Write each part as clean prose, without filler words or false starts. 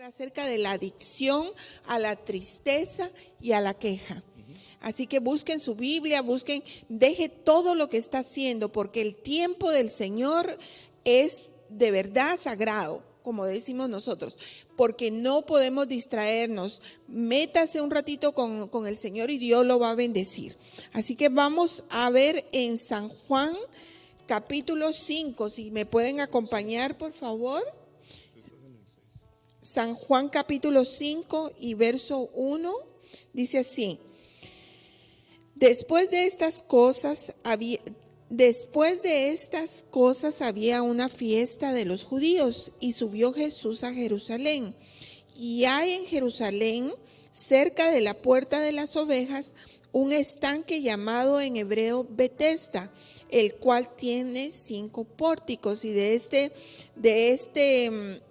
acerca de la adicción a la tristeza y a la queja. Así que busquen su Biblia, deje todo lo que está haciendo, porque el tiempo del Señor es de verdad sagrado, como decimos nosotros, porque no podemos distraernos. Métase un ratito con el Señor y Dios lo va a bendecir. Así que vamos a ver en San Juan capítulo 5, si me pueden acompañar, por favor. San Juan capítulo 5 y verso 1, dice así: Después de estas cosas había una fiesta de los judíos y subió Jesús a Jerusalén. Y hay en Jerusalén, cerca de la puerta de las ovejas, un estanque llamado en hebreo Betesda, el cual tiene 5 pórticos, y de este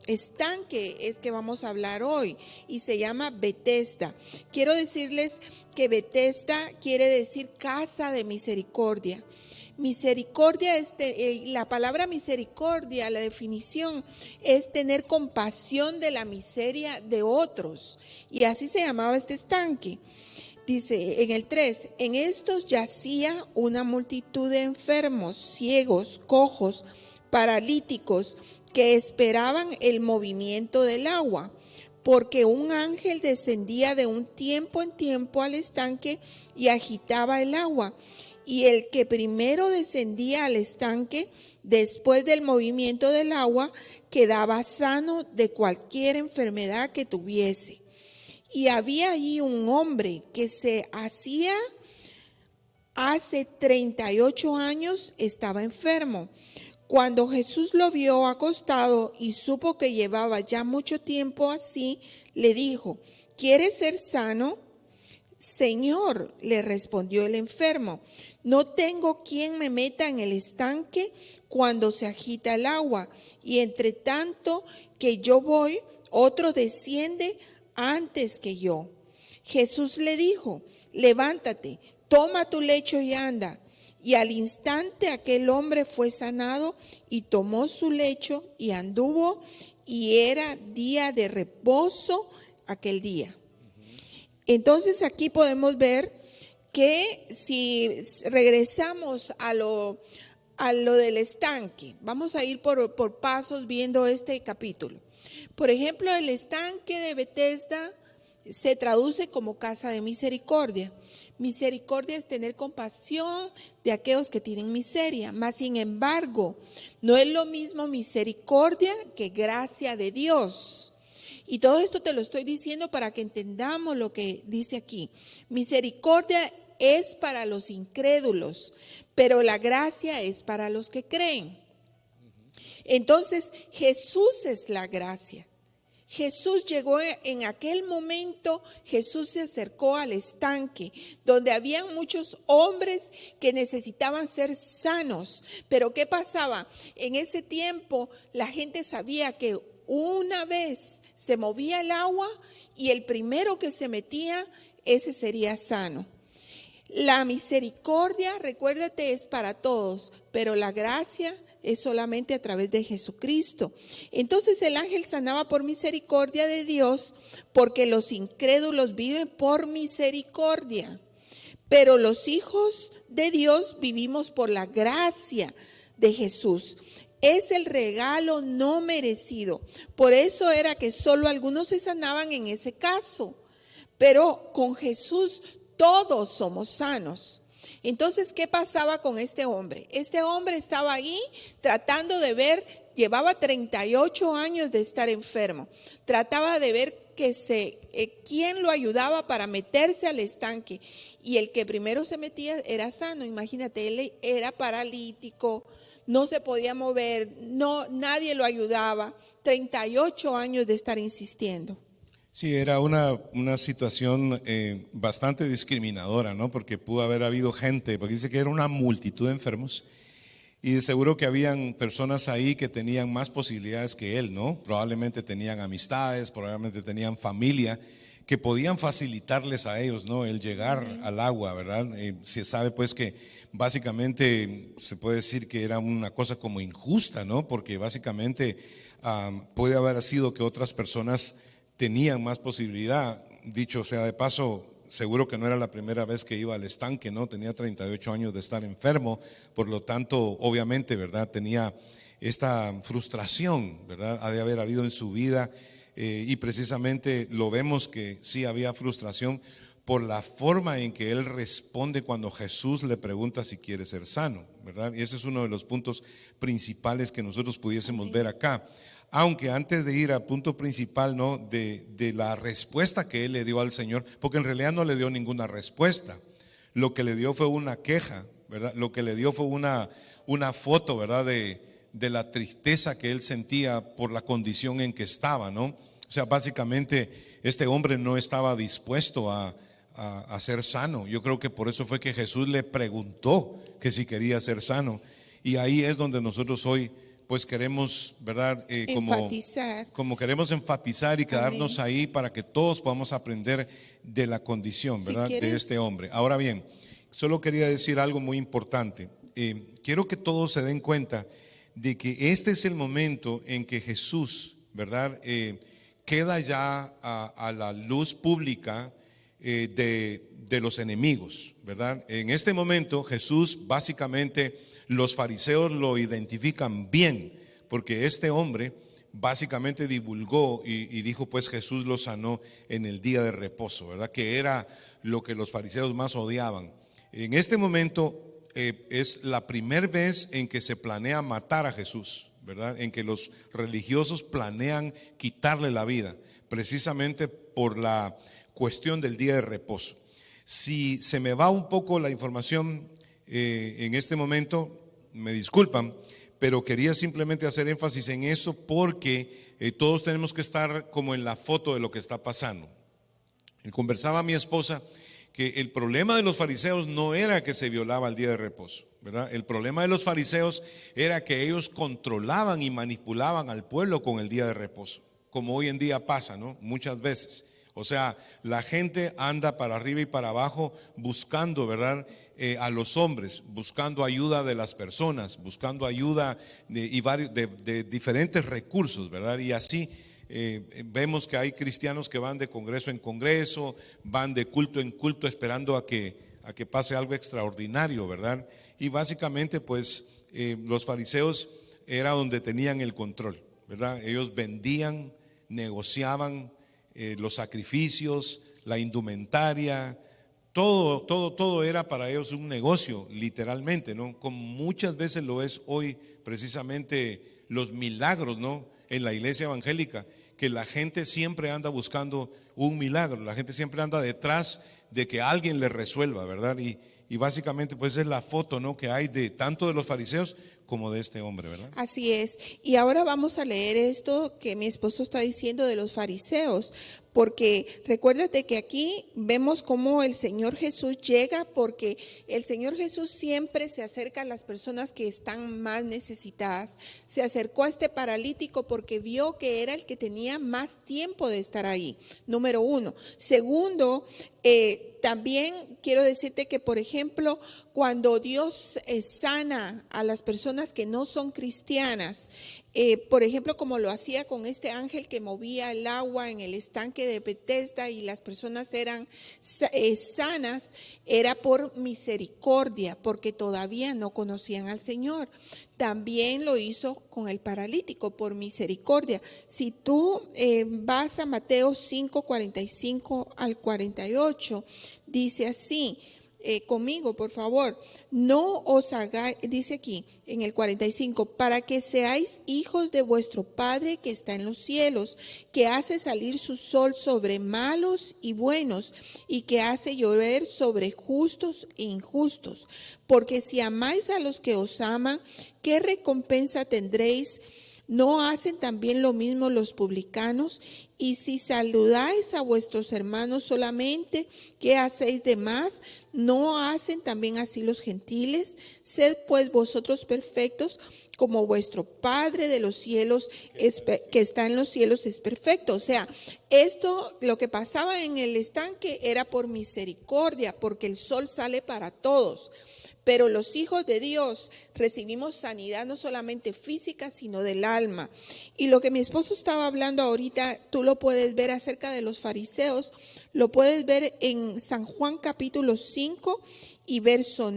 estanque es que vamos a hablar hoy, y se llama Betesda. Quiero decirles que Betesda quiere decir casa de misericordia. Misericordia, la palabra misericordia, la definición es tener compasión de la miseria de otros, y así se llamaba este estanque. Dice en el 3, en estos yacía una multitud de enfermos, ciegos, cojos, paralíticos, que esperaban el movimiento del agua, porque un ángel descendía de un tiempo en tiempo al estanque y agitaba el agua. Y el que primero descendía al estanque, después del movimiento del agua, quedaba sano de cualquier enfermedad que tuviese. Y había allí un hombre que hace 38 años estaba enfermo. Cuando Jesús lo vio acostado y supo que llevaba ya mucho tiempo así, le dijo: ¿quieres ser sano? Señor, le respondió el enfermo, no tengo quien me meta en el estanque cuando se agita el agua, y entre tanto que yo voy, otro desciende antes que yo. Jesús le dijo: levántate, toma tu lecho y anda. Y al instante aquel hombre fue sanado y tomó su lecho y anduvo, y era día de reposo aquel día. Entonces aquí podemos ver que si regresamos a lo del estanque, vamos a ir por pasos viendo este capítulo. Por ejemplo, el estanque de Betesda se traduce como casa de misericordia. Misericordia es tener compasión de aquellos que tienen miseria. Mas, sin embargo, no es lo mismo misericordia que gracia de Dios. Y todo esto te lo estoy diciendo para que entendamos lo que dice aquí. Misericordia es para los incrédulos, pero la gracia es para los que creen. Entonces, Jesús es la gracia. Jesús llegó en aquel momento, Jesús se acercó al estanque donde habían muchos hombres que necesitaban ser sanos. Pero ¿qué pasaba? En ese tiempo la gente sabía que una vez se movía el agua y el primero que se metía, ese sería sano. La misericordia, recuérdate, es para todos, pero la gracia es solamente a través de Jesucristo. Entonces el ángel sanaba por misericordia de Dios, porque los incrédulos viven por misericordia, pero los hijos de Dios vivimos por la gracia de Jesús. Es el regalo no merecido. Por eso era que solo algunos se sanaban en ese caso, pero con Jesús todos somos sanos. Entonces, ¿qué pasaba con este hombre? Este hombre estaba ahí tratando de ver, llevaba 38 años de estar enfermo. Trataba de ver quién lo ayudaba para meterse al estanque. Y el que primero se metía era sano. Imagínate, él era paralítico, no se podía mover, nadie lo ayudaba. 38 años de estar insistiendo. Sí, era una situación bastante discriminadora, ¿no? Porque pudo haber habido gente, porque dice que era una multitud de enfermos, y de seguro que habían personas ahí que tenían más posibilidades que él, ¿no? Probablemente tenían amistades, probablemente tenían familia que podían facilitarles a ellos, ¿no? El llegar al agua, ¿verdad? Se sabe pues que básicamente se puede decir que era una cosa como injusta, ¿no? Porque básicamente puede haber sido que otras personas tenían más posibilidad. Dicho sea de paso, seguro que no era la primera vez que iba al estanque, ¿no? Tenía 38 años de estar enfermo, por lo tanto, obviamente, ¿verdad? Tenía esta frustración, ¿verdad? Ha de haber habido en su vida, y precisamente lo vemos que sí había frustración por la forma en que él responde cuando Jesús le pregunta si quiere ser sano, ¿verdad? Y ese es uno de los puntos principales que nosotros pudiésemos ver acá. Aunque antes de ir al punto principal, ¿no? de la respuesta que él le dio al Señor, porque en realidad no le dio ninguna respuesta, lo que le dio fue una queja, ¿verdad? Lo que le dio fue una foto, ¿verdad? De la tristeza que él sentía por la condición en que estaba, ¿no? O sea, básicamente este hombre no estaba dispuesto a ser sano. Yo creo que por eso fue que Jesús le preguntó que si quería ser sano. Y ahí es donde nosotros hoy pues queremos, ¿verdad? Como queremos enfatizar y quedarnos ahí para que todos podamos aprender de la condición, ¿verdad? De este hombre. Ahora bien, solo quería decir algo muy importante. Quiero que todos se den cuenta de que este es el momento en que Jesús, ¿verdad? Queda ya a la luz pública de los enemigos, ¿verdad? En este momento Jesús básicamente, los fariseos lo identifican bien, porque este hombre básicamente divulgó y dijo pues Jesús lo sanó en el día de reposo, ¿verdad? Que era lo que los fariseos más odiaban. En este momento es la primera vez en que se planea matar a Jesús, ¿verdad? En que los religiosos planean quitarle la vida, precisamente por la cuestión del día de reposo. Si se me va un poco la información en este momento, me disculpan, pero quería simplemente hacer énfasis en eso porque todos tenemos que estar como en la foto de lo que está pasando. Conversaba mi esposa que el problema de los fariseos no era que se violaba el día de reposo, ¿verdad? El problema de los fariseos era que ellos controlaban y manipulaban al pueblo con el día de reposo, como hoy en día pasa, ¿no? Muchas veces. O sea, la gente anda para arriba y para abajo buscando, ¿verdad? A los hombres, buscando ayuda de las personas, buscando ayuda de diferentes recursos, ¿verdad? Y así vemos que hay cristianos que van de congreso en congreso, van de culto en culto esperando a que pase algo extraordinario, ¿verdad? Y básicamente pues los fariseos era donde tenían el control, ¿verdad? Ellos vendían, negociaban los sacrificios, la indumentaria, todo era para ellos un negocio, literalmente, ¿no? Como muchas veces lo es hoy precisamente los milagros, ¿no? En la iglesia evangélica, que la gente siempre anda buscando un milagro, la gente siempre anda detrás de que alguien le resuelva, ¿verdad? Y básicamente pues es la foto, ¿no? Que hay de tanto de los fariseos como de este hombre, ¿verdad? Así es. Y ahora vamos a leer esto que mi esposo está diciendo de los fariseos, porque recuérdate que aquí vemos cómo el Señor Jesús llega, porque el Señor Jesús siempre se acerca a las personas que están más necesitadas. Se acercó a este paralítico porque vio que era el que tenía más tiempo de estar ahí, número uno. Segundo, también quiero decirte que, por ejemplo, cuando Dios sana a las personas que no son cristianas, por ejemplo, como lo hacía con este ángel que movía el agua en el estanque de Betesda y las personas eran sanas, era por misericordia, porque todavía no conocían al Señor. También lo hizo con el paralítico por misericordia. Si tú vas a Mateo 5, 45 al 48, dice así. Conmigo, por favor, no os hagáis, dice aquí en el 45, para que seáis hijos de vuestro Padre que está en los cielos, que hace salir su sol sobre malos y buenos, y que hace llover sobre justos e injustos. Porque si amáis a los que os aman, ¿qué recompensa tendréis? ¿No hacen también lo mismo los publicanos? Y si saludáis a vuestros hermanos solamente, ¿qué hacéis de más? ¿No hacen también así los gentiles? Sed pues vosotros perfectos, como vuestro Padre de los cielos que está en los cielos es perfecto. O sea, esto, lo que pasaba en el estanque era por misericordia, porque el sol sale para todos. pero los hijos de Dios recibimos sanidad no solamente física, sino del alma. Y lo que mi esposo estaba hablando ahorita, tú lo puedes ver acerca de los fariseos, lo puedes ver en San Juan capítulo 5 y verso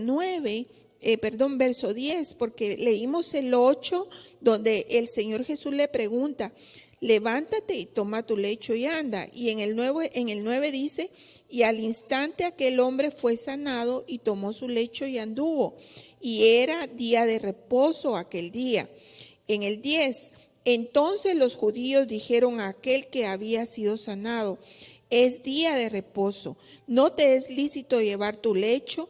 10, porque leímos el 8, donde el Señor Jesús le pregunta, levántate y toma tu lecho y anda. Y en el 9 dice, y al instante aquel hombre fue sanado y tomó su lecho y anduvo. Y era día de reposo aquel día. En el 10, entonces los judíos dijeron a aquel que había sido sanado, es día de reposo, ¿no te es lícito llevar tu lecho?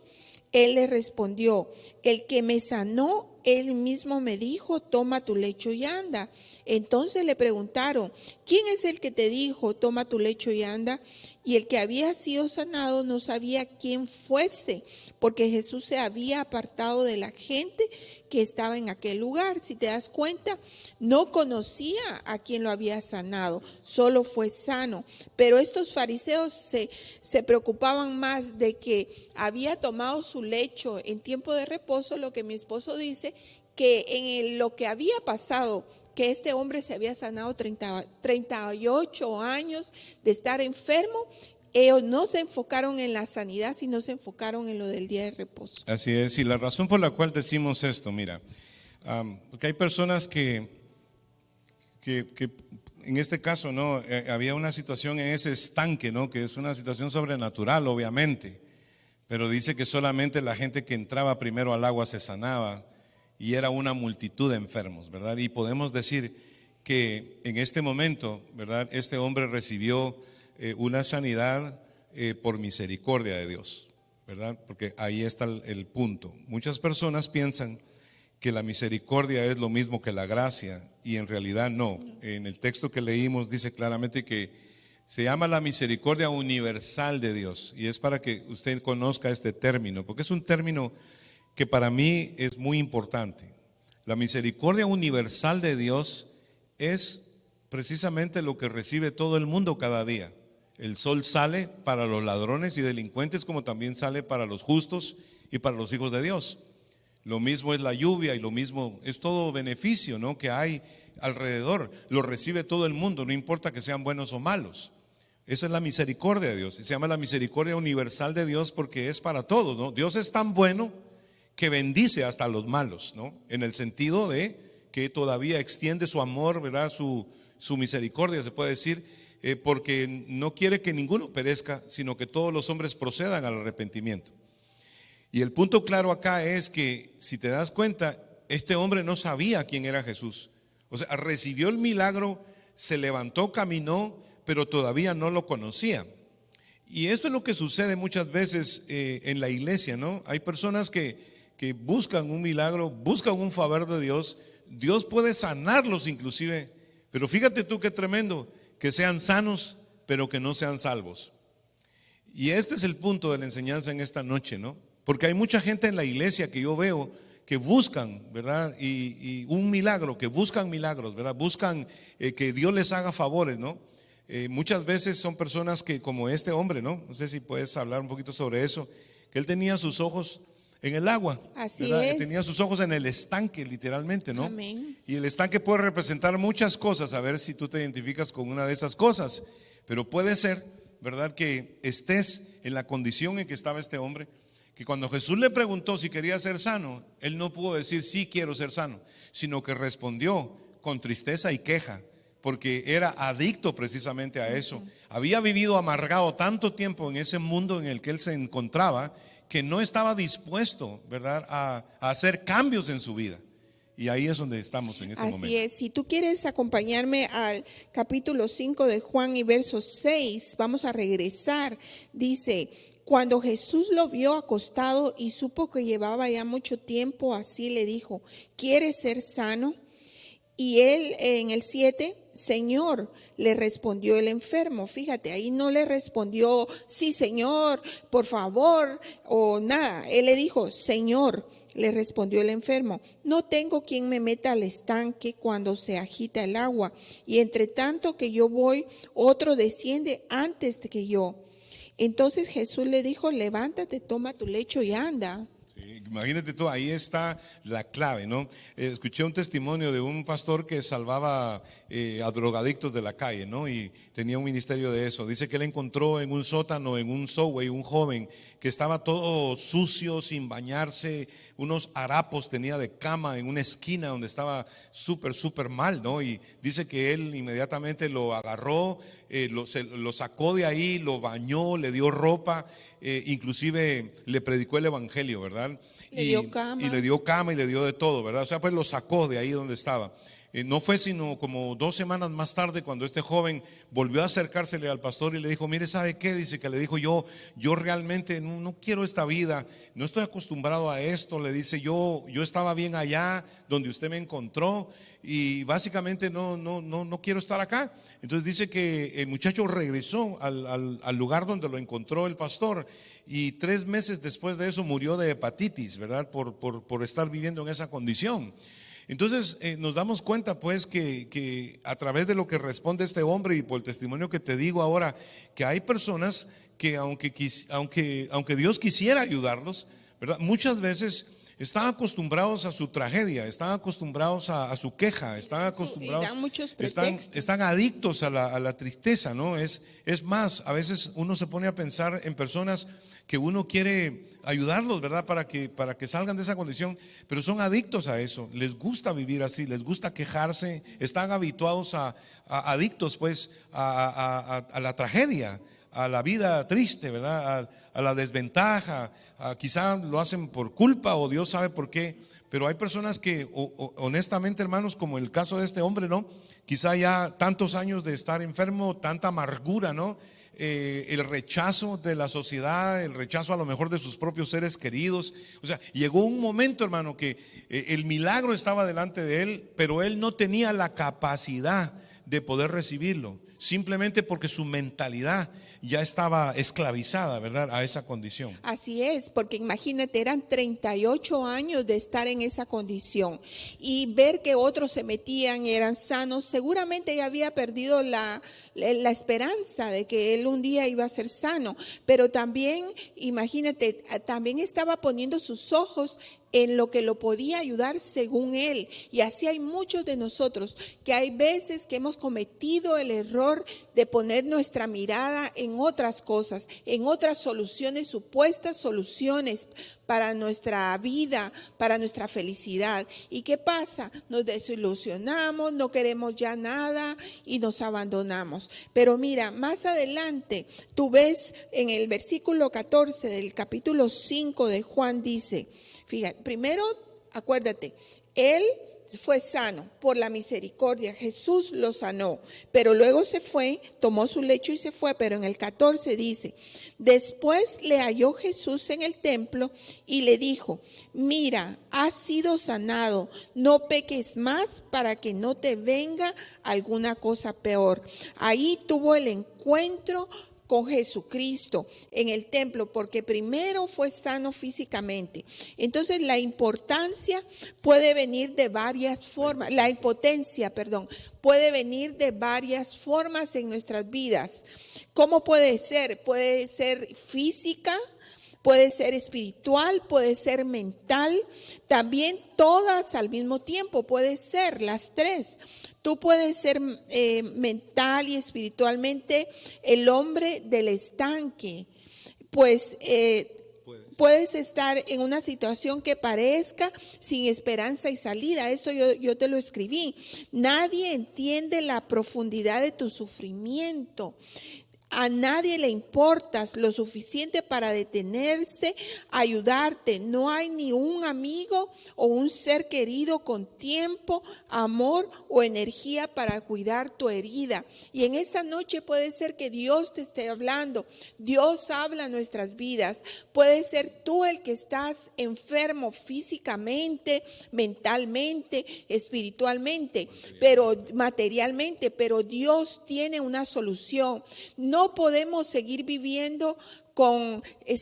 Él le respondió, el que me sanó, él mismo me dijo, toma tu lecho y anda. Entonces le preguntaron, ¿quién es el que te dijo, toma tu lecho y anda? Y el que había sido sanado no sabía quién fuese, porque Jesús se había apartado de la gente que estaba en aquel lugar. Si te das cuenta, no conocía a quien lo había sanado, solo fue sano. Pero estos fariseos se preocupaban más de que había tomado su lecho en tiempo de reposo, lo que mi esposo dice, que en lo que había pasado, que este hombre se había sanado 38 años de estar enfermo. Ellos no se enfocaron en la sanidad, sino se enfocaron en lo del día de reposo. Así es, y la razón por la cual decimos esto, mira, porque hay personas que en este caso, ¿no? Había una situación en ese estanque, ¿no? Que es una situación sobrenatural, obviamente, pero dice que solamente la gente que entraba primero al agua se sanaba, y era una multitud de enfermos, ¿verdad? Y podemos decir que en este momento, ¿verdad? Este hombre recibió una sanidad por misericordia de Dios, ¿verdad? Porque ahí está el punto. Muchas personas piensan que la misericordia es lo mismo que la gracia, y en realidad no. En el texto que leímos dice claramente que se llama la misericordia universal de Dios, y es para que usted conozca este término, porque es un término que para mí es muy importante. La misericordia universal de Dios es precisamente lo que recibe todo el mundo cada día. El sol sale para los ladrones y delincuentes, como también sale para los justos y para los hijos de Dios. Lo mismo es la lluvia, y lo mismo es todo beneficio, ¿no? Que hay alrededor. Lo recibe todo el mundo, no importa que sean buenos o malos. Esa es la misericordia de Dios. Se llama la misericordia universal de Dios porque es para todos, ¿no? Dios es tan bueno que bendice hasta a los malos, ¿no? En el sentido de que todavía extiende su amor, ¿verdad? Su misericordia, se puede decir, porque no quiere que ninguno perezca, sino que todos los hombres procedan al arrepentimiento. Y el punto claro acá es que, si te das cuenta, este hombre no sabía quién era Jesús. O sea, recibió el milagro, se levantó, caminó, pero todavía no lo conocía. Y esto es lo que sucede muchas veces en la iglesia, ¿no? Hay personas que buscan un milagro, buscan un favor de Dios. Dios puede sanarlos inclusive, pero fíjate tú qué tremendo, que sean sanos, pero que no sean salvos. Y este es el punto de la enseñanza en esta noche, ¿no? Porque hay mucha gente en la iglesia que yo veo que buscan, ¿verdad? Y un milagro, que buscan milagros, ¿verdad? Buscan que Dios les haga favores, ¿no? Muchas veces son personas que, como este hombre, ¿no? No sé si puedes hablar un poquito sobre eso, que él tenía sus ojos en el agua. Así ¿verdad? es. Tenía sus ojos en el estanque, literalmente, ¿no? Amén. Y el estanque puede representar muchas cosas, a ver si tú te identificas con una de esas cosas, pero puede ser, ¿verdad?, que estés en la condición en que estaba este hombre, que cuando Jesús le preguntó si quería ser sano, él no pudo decir sí quiero ser sano, sino que respondió con tristeza y queja, porque era adicto precisamente a eso. Había vivido amargado tanto tiempo en ese mundo en el que él se encontraba, que no estaba dispuesto, ¿verdad?, a hacer cambios en su vida. Y ahí es donde estamos en este momento. Así es, si tú quieres acompañarme al capítulo 5 de Juan y verso 6, vamos a regresar. Dice, cuando Jesús lo vio acostado y supo que llevaba ya mucho tiempo así, le dijo, ¿quieres ser sano? Y él en el 7, Señor, le respondió el enfermo. Fíjate, ahí no le respondió, sí, Señor, por favor, o nada. Él le dijo, Señor, le respondió el enfermo, no tengo quien me meta al estanque cuando se agita el agua, y entre tanto que yo voy, otro desciende antes que yo. Entonces Jesús le dijo, levántate, toma tu lecho y anda. Sí, imagínate tú, ahí está la clave, ¿no? Escuché un testimonio de un pastor que salvaba a drogadictos de la calle, ¿no? Y tenía un ministerio de eso. Dice que él encontró en un sótano, en un subway, un joven que estaba todo sucio, sin bañarse, unos harapos tenía de cama en una esquina donde estaba súper mal, ¿no? Y dice que él inmediatamente lo agarró, lo sacó de ahí, lo bañó, le dio ropa, inclusive le predicó el evangelio, ¿verdad? Le dio cama. Y le dio cama y le dio de todo, ¿verdad? O sea, pues lo sacó de ahí donde estaba. No fue sino como 2 semanas más tarde cuando este joven volvió a acercársele al pastor y le dijo, mire, ¿sabe qué? Dice que le dijo, yo realmente no quiero esta vida, no estoy acostumbrado a esto. Le dice, yo estaba bien allá donde usted me encontró y básicamente no quiero estar acá. Entonces dice que el muchacho regresó al lugar donde lo encontró el pastor y 3 meses después de eso murió de hepatitis, ¿verdad? Por estar viviendo en esa condición. Entonces nos damos cuenta pues que a través de lo que responde este hombre y por el testimonio que te digo ahora, que hay personas que aunque Dios quisiera ayudarlos, ¿verdad? Muchas veces están acostumbrados a su tragedia, están acostumbrados a su queja, están acostumbrados, dan muchos pretextos. están adictos a la tristeza, ¿no? Es más, a veces uno se pone a pensar en personas que uno quiere ayudarlos, ¿verdad? Para que salgan de esa condición, pero son adictos a eso, les gusta vivir así, les gusta quejarse, están habituados adictos pues a la tragedia, a la vida triste, ¿verdad? A la desventaja, quizá lo hacen por culpa o Dios sabe por qué, pero hay personas que honestamente, hermanos, como el caso de este hombre, ¿no? Quizá ya tantos años de estar enfermo, tanta amargura, ¿no? El rechazo de la sociedad, el rechazo a lo mejor de sus propios seres queridos. O sea, llegó un momento, hermano, que el milagro estaba delante de él, pero él no tenía la capacidad de poder recibirlo, simplemente porque su mentalidad ya estaba esclavizada, ¿verdad?, a esa condición. Así es, porque imagínate, eran 38 años de estar en esa condición y ver que otros se metían y eran sanos. Seguramente ya había perdido la esperanza de que él un día iba a ser sano, pero también, imagínate, también estaba poniendo sus ojos en lo que lo podía ayudar según él. Y así hay muchos de nosotros que hay veces que hemos cometido el error de poner nuestra mirada en otras cosas, en otras soluciones, supuestas soluciones para nuestra vida, para nuestra felicidad. ¿Y qué pasa? Nos desilusionamos, no queremos ya nada y nos abandonamos. Pero mira, más adelante tú ves en el versículo 14 del capítulo 5 de Juan, dice, fíjate, primero acuérdate, él fue sano por la misericordia, Jesús lo sanó, pero luego se fue, tomó su lecho y se fue. Pero en el 14 dice, después le halló Jesús en el templo y le dijo, mira, has sido sanado, no peques más para que no te venga alguna cosa peor. Ahí tuvo el encuentro con Jesucristo en el templo, porque primero fue sano físicamente. Entonces la impotencia puede venir de varias formas puede venir de varias formas en nuestras vidas. ¿Cómo puede ser? Puede ser física, puede ser espiritual, puede ser mental, también todas al mismo tiempo, puede ser las tres. Tú puedes ser mental y espiritualmente el hombre del estanque, pues puedes estar en una situación que parezca sin esperanza y salida. Esto yo te lo escribí. Nadie entiende la profundidad de tu sufrimiento. A nadie le importas lo suficiente para detenerse, ayudarte. No hay ni un amigo o un ser querido con tiempo, amor o energía para cuidar tu herida. Y en esta noche puede ser que Dios te esté hablando. Dios habla en nuestras vidas. Puede ser tú el que estás enfermo físicamente, mentalmente, espiritualmente, pero materialmente, pero Dios tiene una solución. No No podemos seguir viviendo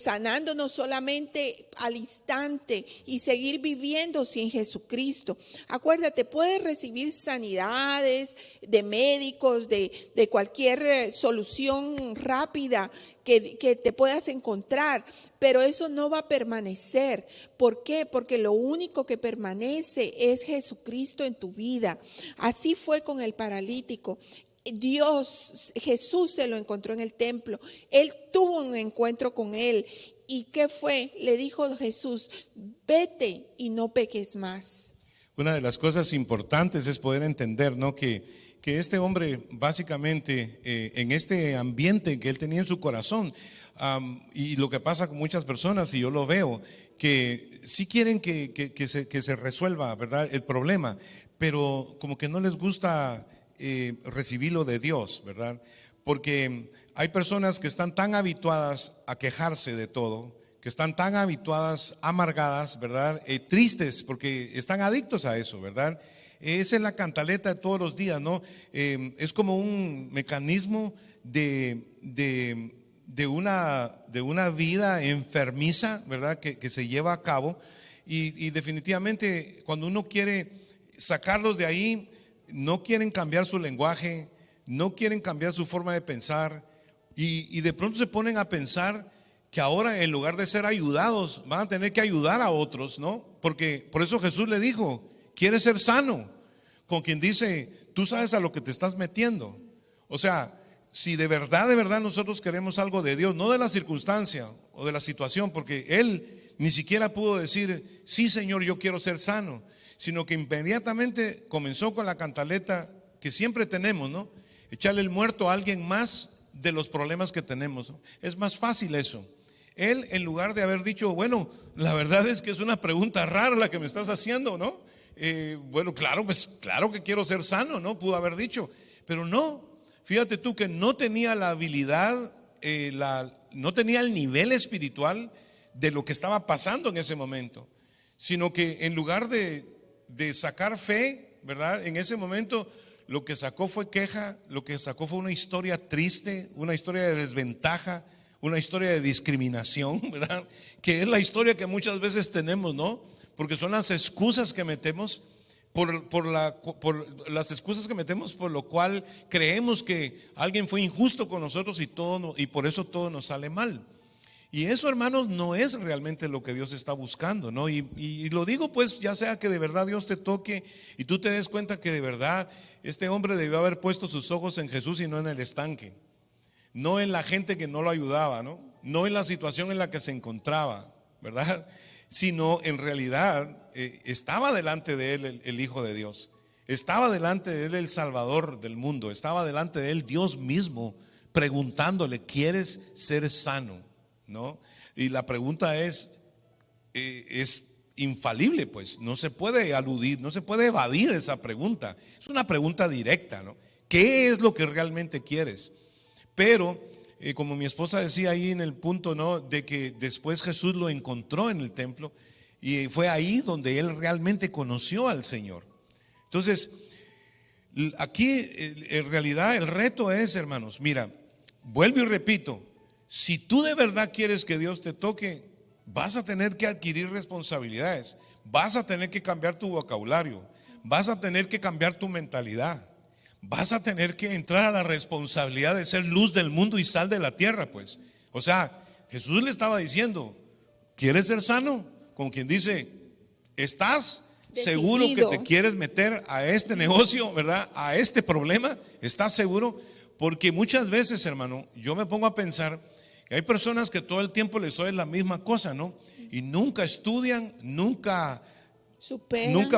sanándonos solamente al instante y seguir viviendo sin Jesucristo. Acuérdate, puedes recibir sanidades de médicos, de cualquier solución rápida que te puedas encontrar, pero eso no va a permanecer. ¿Por qué? Porque lo único que permanece es Jesucristo en tu vida. Así fue con el paralítico. Jesús se lo encontró en el templo. Él tuvo un encuentro con él. ¿Y qué fue? Le dijo Jesús: vete y no peques más. Una de las cosas importantes es poder entender, ¿no?, que este hombre básicamente en este ambiente que él tenía en su corazón, y lo que pasa con muchas personas, y yo lo veo, que sí quieren que se resuelva, ¿verdad?, el problema, pero como que no les gusta recibirlo de Dios, ¿verdad? Porque hay personas que están tan habituadas a quejarse de todo, que están tan habituadas, amargadas, ¿verdad? Tristes, porque están adictos a eso, ¿verdad? Esa es la cantaleta de todos los días, ¿no? Es como un mecanismo de una vida enfermiza, ¿verdad?, que se lleva a cabo, y definitivamente cuando uno quiere sacarlos de ahí, no quieren cambiar su lenguaje, no quieren cambiar su forma de pensar, y de pronto se ponen a pensar que ahora, en lugar de ser ayudados, van a tener que ayudar a otros, ¿no? Porque por eso Jesús le dijo: ¿quieres ser sano? Con quien dice: tú sabes a lo que te estás metiendo. O sea, si de verdad nosotros queremos algo de Dios, no de la circunstancia o de la situación, porque él ni siquiera pudo decir: sí, Señor, yo quiero ser sano, sino que inmediatamente comenzó con la cantaleta que siempre tenemos, ¿no? Echarle el muerto a alguien más de los problemas que tenemos, ¿no? Es más fácil eso. Él, en lugar de haber dicho: bueno, la verdad es que es una pregunta rara la que me estás haciendo, ¿no? Bueno, claro, pues claro que quiero ser sano, ¿no? Pudo haber dicho, pero no. Fíjate tú que no tenía la habilidad, no tenía el nivel espiritual de lo que estaba pasando en ese momento, sino que en lugar de sacar fe, ¿verdad?, en ese momento lo que sacó fue queja, lo que sacó fue una historia triste, una historia de desventaja, una historia de discriminación, ¿verdad?, que es la historia que muchas veces tenemos, ¿no? Porque son las excusas que metemos por las excusas que metemos, por lo cual creemos que alguien fue injusto con nosotros y por eso todo nos sale mal. Y eso, hermanos, no es realmente lo que Dios está buscando, ¿no? Y lo digo pues, ya sea que de verdad Dios te toque y tú te des cuenta que de verdad este hombre debió haber puesto sus ojos en Jesús y no en el estanque, no en la gente que no lo ayudaba, ¿no? No en la situación en la que se encontraba, ¿verdad?, sino en realidad estaba delante de él el Hijo de Dios, estaba delante de él el Salvador del mundo, estaba delante de él Dios mismo preguntándole: ¿quieres ser sano? ¿No? Y la pregunta es infalible, pues no se puede aludir, no se puede evadir esa pregunta. Es una pregunta directa, ¿no? ¿Qué es lo que realmente quieres? Pero como mi esposa decía ahí en el punto, ¿no?, de que después Jesús lo encontró en el templo y fue ahí donde él realmente conoció al Señor. Entonces, aquí en realidad el reto es, hermanos, mira, vuelvo y repito, si tú de verdad quieres que Dios te toque, vas a tener que adquirir responsabilidades, vas a tener que cambiar tu vocabulario, vas a tener que cambiar tu mentalidad, vas a tener que entrar a la responsabilidad de ser luz del mundo y sal de la tierra, pues. O sea, Jesús le estaba diciendo: ¿quieres ser sano? Con quien dice: ¿estás seguro que te quieres meter a este negocio, verdad? A este problema, ¿estás seguro? Porque muchas veces, hermano, yo me pongo a pensar que hay personas que todo el tiempo les oyen la misma cosa, ¿no? Y nunca estudian, nunca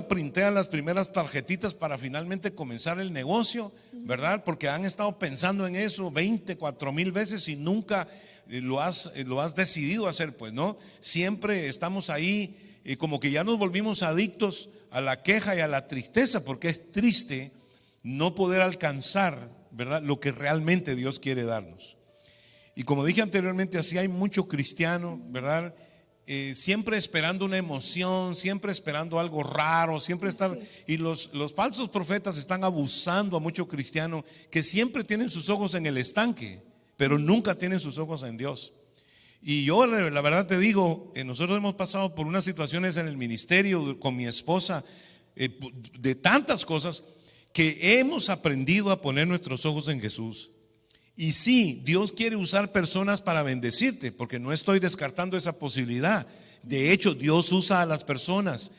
printean las primeras tarjetitas para finalmente comenzar el negocio, ¿verdad? Porque han estado pensando en eso 24,000 veces y nunca lo has decidido hacer, pues, ¿no? Siempre estamos ahí como que ya nos volvimos adictos a la queja y a la tristeza, porque es triste no poder alcanzar, ¿verdad?, lo que realmente Dios quiere darnos. Y como dije anteriormente, así hay mucho cristiano, ¿verdad?, siempre esperando una emoción, siempre esperando algo raro, siempre están, y los falsos profetas están abusando a mucho cristiano que siempre tienen sus ojos en el estanque, pero nunca tienen sus ojos en Dios. Y yo la verdad te digo, nosotros hemos pasado por unas situaciones en el ministerio con mi esposa, de tantas cosas, que hemos aprendido a poner nuestros ojos en Jesús. Y sí, Dios quiere usar personas para bendecirte, porque no estoy descartando esa posibilidad. De hecho, Dios usa a las personas,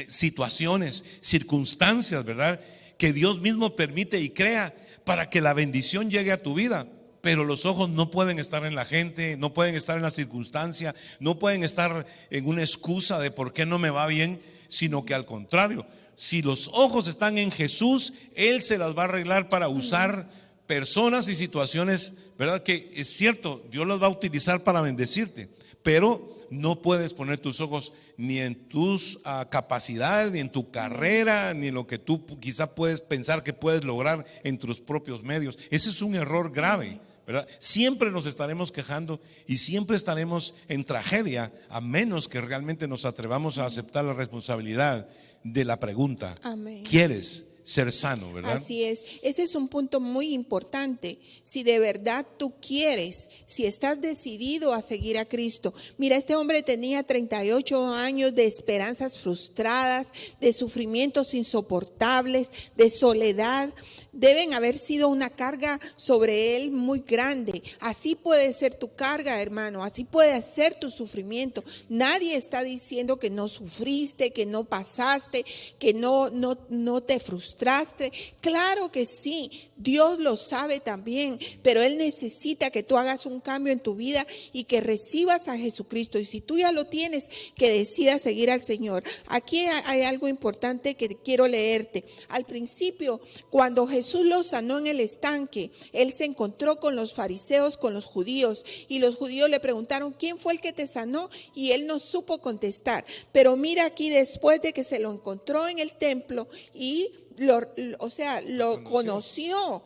situaciones, circunstancias, ¿verdad?, que Dios mismo permite y crea para que la bendición llegue a tu vida. Pero los ojos no pueden estar en la gente, no pueden estar en la circunstancia, no pueden estar en una excusa de por qué no me va bien, sino que al contrario, si los ojos están en Jesús, Él se las va a arreglar para usar personas y situaciones, ¿verdad? Que es cierto, Dios las va a utilizar para bendecirte, pero no puedes poner tus ojos ni en tus capacidades, ni en tu carrera, ni en lo que tú quizá puedes pensar que puedes lograr en tus propios medios. Ese es un error grave, ¿verdad? Siempre nos estaremos quejando y siempre estaremos en tragedia, a menos que realmente nos atrevamos a aceptar la responsabilidad de la pregunta. Amén. ¿Quieres ser sano, verdad? Así es, ese es un punto muy importante. Si de verdad tú quieres, si estás decidido a seguir a Cristo. Mira, este hombre tenía 38 años de esperanzas frustradas, de sufrimientos insoportables, de soledad. Deben haber sido una carga sobre él muy grande. Así puede ser tu carga, hermano, así puede ser tu sufrimiento. Nadie está diciendo que no sufriste, que no pasaste, que no te frustraste. Claro que sí, Dios lo sabe también, pero Él necesita que tú hagas un cambio en tu vida y que recibas a Jesucristo. Y si tú ya lo tienes, que decidas seguir al Señor. Aquí hay algo importante que quiero leerte. Al principio, cuando Jesús lo sanó en el estanque, Él se encontró con los fariseos, con los judíos, y los judíos le preguntaron, ¿quién fue el que te sanó? Y Él no supo contestar. Pero mira aquí, después de que se lo encontró en el templo y lo conoció,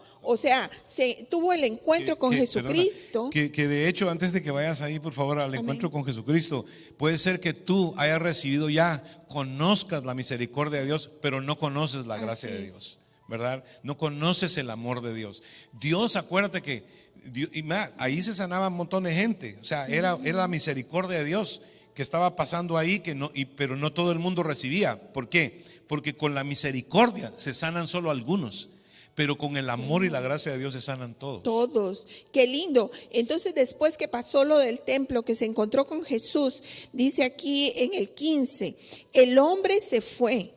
tuvo el encuentro con Jesucristo. Perdona, que de hecho, antes de que vayas ahí, por favor, al Amén. encuentro con Jesucristo, puede ser que tú hayas recibido ya, conozcas la misericordia de Dios, pero no conoces la gracia de Dios, ¿verdad? No conoces el amor de Dios. Dios, acuérdate que ahí se sanaba un montón de gente, o sea, era la misericordia de Dios que estaba pasando ahí, pero no todo el mundo recibía. ¿Por qué? Porque con la misericordia se sanan solo algunos, pero con el amor y la gracia de Dios se sanan todos. Todos, qué lindo. Entonces, después que pasó lo del templo, que se encontró con Jesús, dice aquí en el 15, el hombre se fue.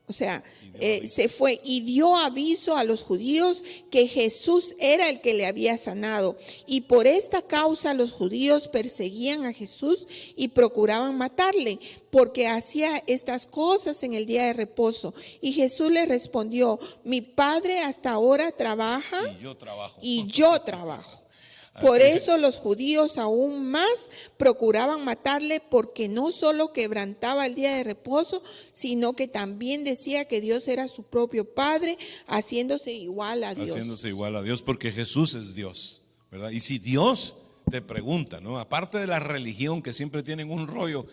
Se fue y dio aviso a los judíos que Jesús era el que le había sanado. Y por esta causa los judíos perseguían a Jesús y procuraban matarle, porque hacía estas cosas en el día de reposo. Y Jesús le respondió, mi Padre hasta ahora trabaja y yo trabajo. Por eso los judíos aún más procuraban matarle, porque no solo quebrantaba el día de reposo, sino que también decía que Dios era su propio Padre, haciéndose igual a Dios. Haciéndose igual a Dios, porque Jesús es Dios, ¿verdad? Y si Dios te pregunta, ¿no? Aparte de la religión, que siempre tienen un rollo,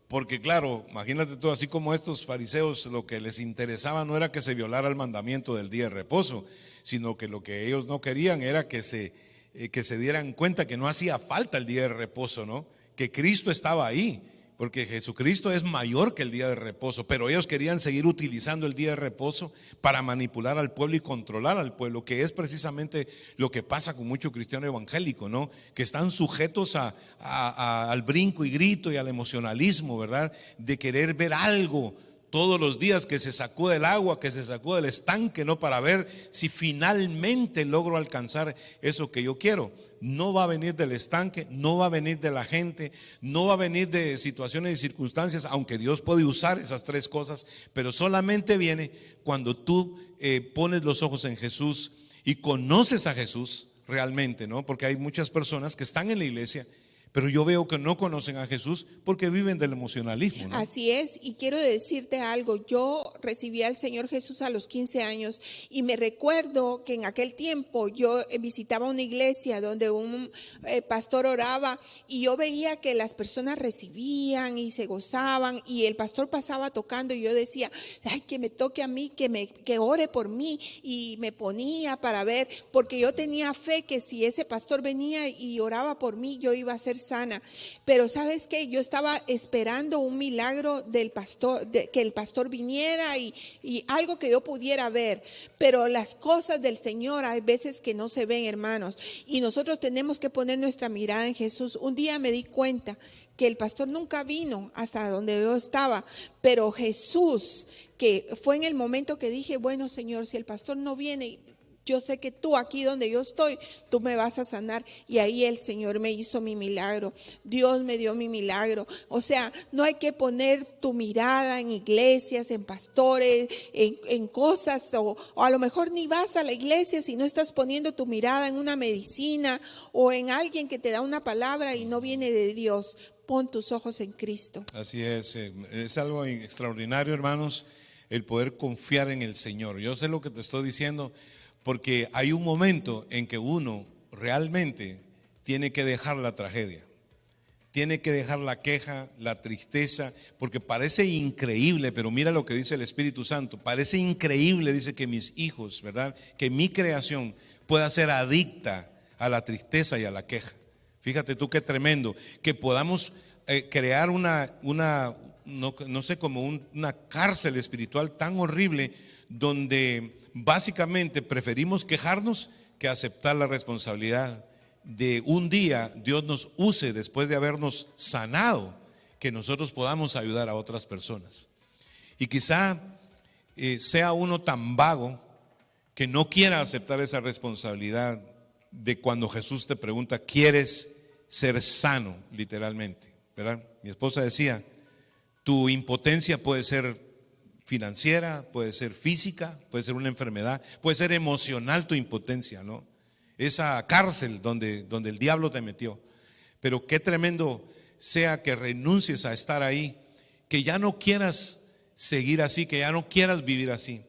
porque claro, imagínate tú, así como estos fariseos, lo que les interesaba no era que se violara el mandamiento del día de reposo, sino que lo que ellos no querían era que se dieran cuenta que no hacía falta el día de reposo, ¿no? Que Cristo estaba ahí, porque Jesucristo es mayor que el día de reposo, pero ellos querían seguir utilizando el día de reposo para manipular al pueblo y controlar al pueblo, que es precisamente lo que pasa con mucho cristiano evangélico, ¿no? Que están sujetos al brinco y grito y al emocionalismo, ¿verdad? De querer ver algo todos los días, que se sacude el agua, que se sacude el estanque, ¿no? Para ver si finalmente logro alcanzar eso que yo quiero. No va a venir del estanque, no va a venir de la gente, no va a venir de situaciones y circunstancias, aunque Dios puede usar esas tres cosas, pero solamente viene cuando tú pones los ojos en Jesús y conoces a Jesús realmente, ¿no? Porque hay muchas personas que están en la iglesia, pero yo veo que no conocen a Jesús porque viven del emocionalismo, ¿no? Así es, y quiero decirte algo, yo recibí al Señor Jesús a los 15 años y me recuerdo que en aquel tiempo yo visitaba una iglesia donde un pastor oraba y yo veía que las personas recibían y se gozaban y el pastor pasaba tocando y yo decía, ay, que me toque a mí, que ore por mí, y me ponía para ver, porque yo tenía fe que si ese pastor venía y oraba por mí, yo iba a ser sana. Pero ¿sabes qué? Yo estaba esperando un milagro del pastor, que el pastor viniera y algo que yo pudiera ver. Pero las cosas del Señor hay veces que no se ven, hermanos. Y nosotros tenemos que poner nuestra mirada en Jesús. Un día me di cuenta que el pastor nunca vino hasta donde yo estaba, pero Jesús, que fue en el momento que dije, bueno, Señor, si el pastor no viene, yo sé que tú aquí donde yo estoy, tú me vas a sanar. Y ahí el Señor me hizo mi milagro. Dios me dio mi milagro. O sea, no hay que poner tu mirada en iglesias, en pastores, en cosas, o a lo mejor ni vas a la iglesia si no estás poniendo tu mirada en una medicina o en alguien que te da una palabra y no viene de Dios. Pon tus ojos en Cristo. Así es algo extraordinario, hermanos, el poder confiar en el Señor. Yo sé lo que te estoy diciendo, porque hay un momento en que uno realmente tiene que dejar la tragedia, tiene que dejar la queja, la tristeza, porque parece increíble, pero mira lo que dice el Espíritu Santo, parece increíble, dice, que mis hijos, ¿verdad?, que mi creación pueda ser adicta a la tristeza y a la queja. Fíjate tú qué tremendo, que podamos crear no sé, como una cárcel espiritual tan horrible, donde básicamente preferimos quejarnos que aceptar la responsabilidad de un día Dios nos use, después de habernos sanado, que nosotros podamos ayudar a otras personas. Y quizá sea uno tan vago que no quiera aceptar esa responsabilidad de cuando Jesús te pregunta, ¿quieres ser sano? Literalmente, ¿verdad? Mi esposa decía, tu impotencia puede ser financiera, puede ser física, puede ser una enfermedad, puede ser emocional tu impotencia, ¿no? Esa cárcel donde el diablo te metió. Pero qué tremendo sea que renuncies a estar ahí, que ya no quieras seguir así, que ya no quieras vivir así,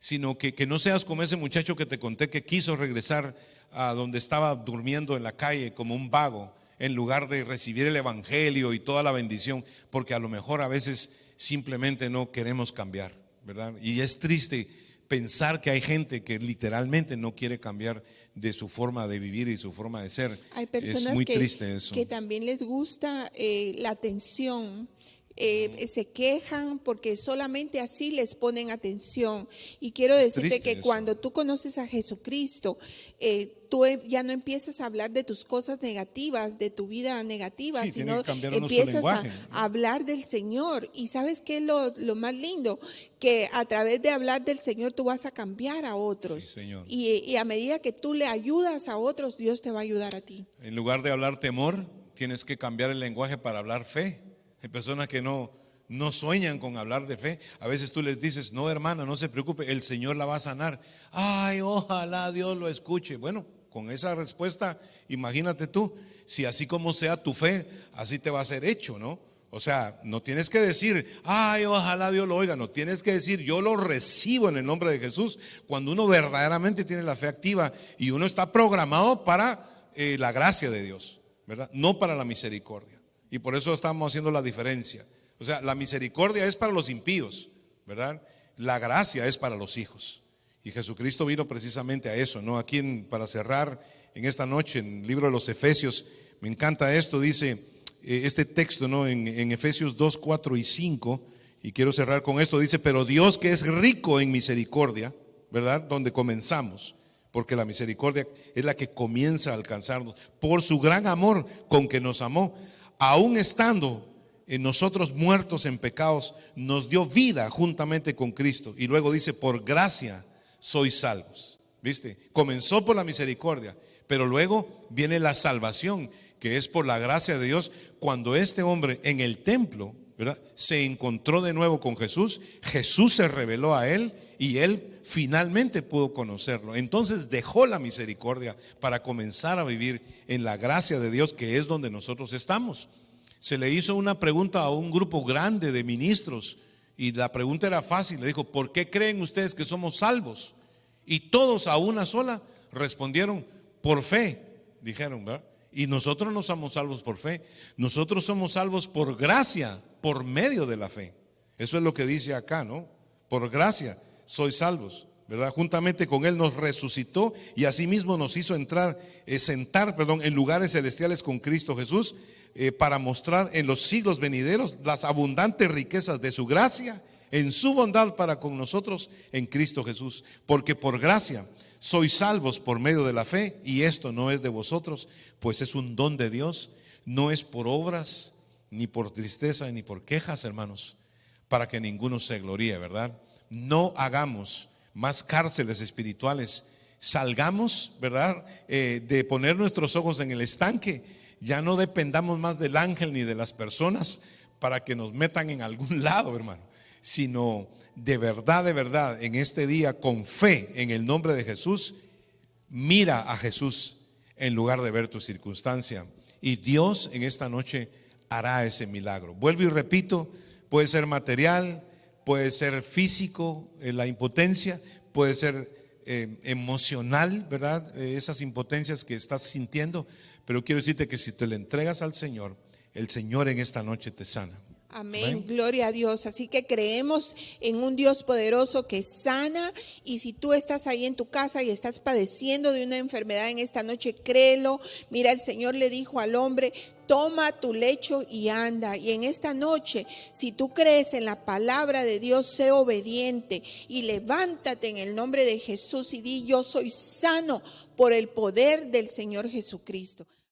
sino que no seas como ese muchacho que te conté que quiso regresar a donde estaba durmiendo en la calle como un vago, en lugar de recibir el evangelio y toda la bendición, porque a lo mejor a veces simplemente no queremos cambiar, ¿verdad? Y es triste pensar que hay gente que literalmente no quiere cambiar de su forma de vivir y su forma de ser. Hay personas es muy triste eso. que también les gusta la atención. Se quejan porque solamente así les ponen atención. Y quiero decirte que cuando tú conoces a Jesucristo, tú ya no empiezas a hablar de tus cosas negativas, de tu vida negativa, Sí, sino empiezas a hablar del Señor. Y ¿sabes qué es lo más lindo? Que a través de hablar del Señor tú vas a cambiar a otros. Sí, Señor. Y a medida que tú le ayudas a otros, Dios te va a ayudar a ti. En lugar de hablar temor, tienes que cambiar el lenguaje para hablar fe. Hay personas que no sueñan con hablar de fe. A veces tú les dices, no, hermana, no se preocupe, el Señor la va a sanar. Ay, ojalá Dios lo escuche. Bueno, con esa respuesta, imagínate tú, si así como sea tu fe, así te va a ser hecho, ¿no? O sea, no tienes que decir, ay, ojalá Dios lo oiga. No tienes que decir, yo lo recibo en el nombre de Jesús. Cuando uno verdaderamente tiene la fe activa y uno está programado para la gracia de Dios, ¿verdad? No para la misericordia. Y por eso estamos haciendo la diferencia. O sea, la misericordia es para los impíos, ¿verdad? La gracia es para los hijos. Y Jesucristo vino precisamente a eso, ¿no? Aquí para cerrar en esta noche, en el libro de los Efesios, me encanta esto, dice este texto, ¿no? En Efesios 2, 4 y 5, y quiero cerrar con esto, dice, pero Dios que es rico en misericordia, ¿verdad? Donde comenzamos, porque la misericordia es la que comienza a alcanzarnos, por su gran amor con que nos amó, aún estando nosotros muertos en pecados, nos dio vida juntamente con Cristo. Y luego dice, por gracia sois salvos. ¿Viste? Comenzó por la misericordia, pero luego viene la salvación, que es por la gracia de Dios. Cuando este hombre en el templo, ¿verdad?, se encontró de nuevo con Jesús, Jesús se reveló a él y él finalmente pudo conocerlo. Entonces dejó la misericordia para comenzar a vivir en la gracia de Dios, que es donde nosotros estamos. Se le hizo una pregunta a un grupo grande de ministros y la pregunta era fácil. Le dijo: ¿por qué creen ustedes que somos salvos? Y todos a una sola respondieron: por fe, dijeron, ¿verdad? Y nosotros no somos salvos por fe, nosotros somos salvos por gracia, por medio de la fe. Eso es lo que dice acá, ¿no? Por gracia sois salvos, ¿verdad? Juntamente con Él nos resucitó y asimismo nos hizo sentar en lugares celestiales con Cristo Jesús, para mostrar en los siglos venideros las abundantes riquezas de su gracia en su bondad para con nosotros en Cristo Jesús. Porque por gracia sois salvos por medio de la fe, y esto no es de vosotros, pues es un don de Dios, no es por obras, ni por tristeza, ni por quejas, hermanos, para que ninguno se gloríe, ¿verdad? No hagamos más cárceles espirituales, salgamos, ¿verdad? De poner nuestros ojos en el estanque, ya no dependamos más del ángel ni de las personas para que nos metan en algún lado, hermano, sino de verdad, en este día, con fe en el nombre de Jesús, mira a Jesús en lugar de ver tu circunstancia, y Dios en esta noche hará ese milagro. Vuelvo y repito, puede ser material, puede ser físico, la impotencia, puede ser emocional, ¿verdad? Esas impotencias que estás sintiendo, pero quiero decirte que si te le entregas al Señor, el Señor en esta noche te sana. Amén. Amén. Gloria a Dios. Así que creemos en un Dios poderoso que sana, y si tú estás ahí en tu casa y estás padeciendo de una enfermedad en esta noche, créelo. Mira, el Señor le dijo al hombre: toma tu lecho y anda. Y en esta noche, si tú crees en la palabra de Dios, sé obediente y levántate en el nombre de Jesús y di: yo soy sano por el poder del Señor Jesucristo.